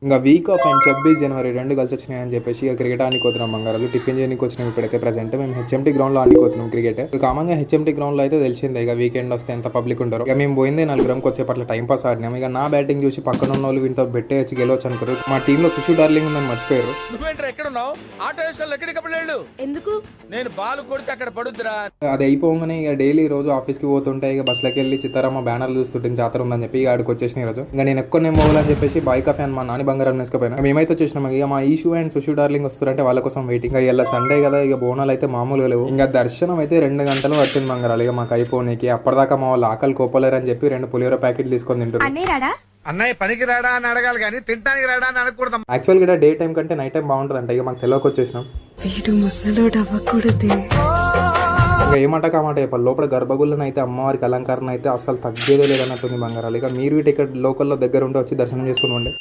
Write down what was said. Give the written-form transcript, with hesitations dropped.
ఇంకా week off and 26 జనవరి 2 కలిసి వచ్చినాయి అని చెప్పేసి ఇక క్రికెట్ ఆడికి పోతున్నాం బంగారాలు. టిఫిన్ చేయడానికి వచ్చినాం ఇప్పటికే ప్రెసెంట్. మేము హెచ్ఎంటీ గ్రౌండ్ లో ఆడుకోతున్నాం క్రికెట్. కామన్గా హెచ్ఎంటీ గ్రౌండ్ లో అయితే తెలిసిందే ఇక వీకెండ్ వస్తే ఎంత పబ్లిక్ ఉంటారు. ఇక మేము పోయిందే 4 వచ్చేపట్ల టైం పాస్ ఆడినాం. ఇక నా బ్యాటింగ్ చూసి పక్కన ఉన్న వాళ్ళు వీటితో బెట్టే వచ్చి గెలవచ్చు అనుకోరు. మా టీంలో సుషు డార్లింగ్ ఉందని మర్చిపోయారు. ఎందుకు నేను బాల్ కొడితే అక్కడ పడుద్దురా. అది అయిపోగానే ఇక డైలీ రోజు ఆఫీస్కి పోతుంటే ఇక బస్సులోకి వెళ్ళి చిత్తారమ్మ బ్యానర్లు చూస్తుంటే జాతర ఉందని చెప్పి ఇక ఆడికి వచ్చేసిన రోజు. ఇంకా నేను ఎక్కువ నేను పోవాలని చెప్పేసి బాయ్కా ఫ్యాన్ మా నాని బంగారం వేసుకుపోయినా. మేమైతే వచ్చేసినాం. ఇక మా ఈషు అండ్ సుషు డార్లింగ్ వస్తారంటే వాళ్ళ కోసం వెయిటింగ్. ఇలా సండే కదా ఇక బోనాలు అయితే మామూలుగా లేవు. ఇంకా దర్శనం అయితే 2 గంటలు పట్టింది బంగారాలు ఇక మాకు అయిపోనీకి. అప్పటిదాకా మా వాళ్ళు ఆకలి కోపలేరని చెప్పి 2 పులిహోర ప్యాకెట్లు తీసుకొని తింటారు. అన్నయ్య పనికి రాడా అని అడగాలి కానీ తింటానికి రాడా అని అనకూడదు. యాక్చువల్గా ఇక్కడ డే టైం కంటే నైట్ టైం బాగుంటుంది అంట. ఇక మాకు తెలియక వచ్చేసినాం. వీడు ముసలోడు అవ్వకూడదే. ఇంకా ఏమాట కామాట చెప్పాలి. లోపల గర్భగుళ్ళని అయితే అమ్మవారికి అలంకరణ అయితే అసలు తగ్గేదే లేదన్నట్టుంది బంగారాలు. ఇక మీరు ఇక్కడ లోకల్లో దగ్గర ఉండి వచ్చి దర్శనం చేసుకుని ఉండే.